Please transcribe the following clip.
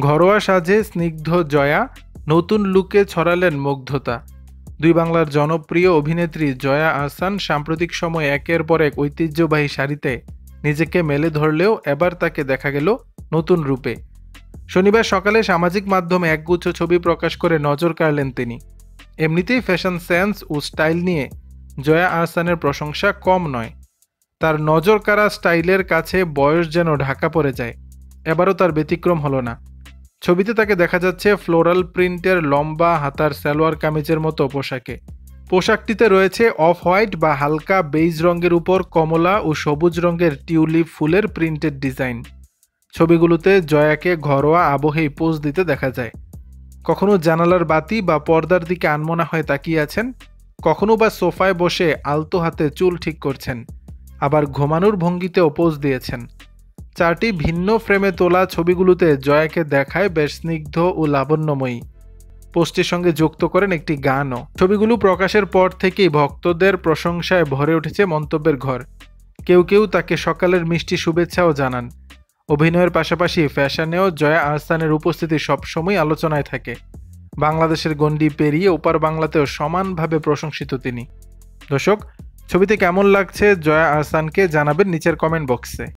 ঘরোয়া সাজে স্নিগ্ধ জয়া, নতুন লুকে ছড়ালেন মুগ্ধতা। দুই বাংলার জনপ্রিয় অভিনেত্রী জয়া আহসান সাম্প্রতিক সময়ে একের পর এক ঐতিহ্যবাহী শাড়িতে নিজেকে মেলে ধরলেও এবার তাকে দেখা গেল নতুন রূপে। শনিবার সকালে সামাজিক মাধ্যমে একগুচ্ছ ছবি প্রকাশ করে নজর কাড়লেন তিনি। এমনিতেই ফ্যাশন সেন্স ও স্টাইল নিয়ে জয়া আহসানের প্রশংসা কম নয়। তার নজর কাড়া স্টাইলের কাছে বয়স যেন ঢাকা পড়ে যায়। এবারও তার ব্যতিক্রম হলো না। ছবিতে তাকে দেখা যাচ্ছে ফ্লোরাল প্রিন্টের লম্বা হাতার সালোয়ার কামিজের মতো পোশাকে। পোশাকটিতে রয়েছে অফ হোয়াইট বা হালকা বেইজ রঙের উপর কমলা ও সবুজ রঙের টিউলিপ ফুলের প্রিন্টেড ডিজাইন। ছবিগুলোতে জয়াকে ঘরোয়া আবহেই পোজ দিতে দেখা যায়। কখনো জানালার বাতি বা পর্দার দিকে আনমনা হয়ে তাকিয়ে আছেন, কখনো বা সোফায় বসে আলতো হাতে চুল ঠিক করছেন, আবার ঘুমানোর ভঙ্গিতেও পোজ দিয়েছেন। চারটি ভিন্ন ফ্রেমে তোলা ছবিগুলোতে জয়াকে দেখায় বেশ স্নিগ্ধ ও লাবণ্যময়ী। পোস্টের সঙ্গে যুক্ত করেন একটি গানও। ছবিগুলো প্রকাশের পর থেকেই ভক্তদের প্রশংসায় ভরে উঠেছে মন্তব্যের ঘর। কেউ কেউ তাকে সকালের মিষ্টি শুভেচ্ছাও জানান। অভিনয়ের পাশাপাশি ফ্যাশনেও জয়া আহসানের উপস্থিতি সবসময় আলোচনায় থাকে। বাংলাদেশের গণ্ডি পেরিয়ে ওপার বাংলাতেও সমানভাবে প্রশংসিত তিনি। দর্শক, ছবিতে কেমন লাগছে জয়া আহসানকে জানাবেন নিচের কমেন্ট বক্সে।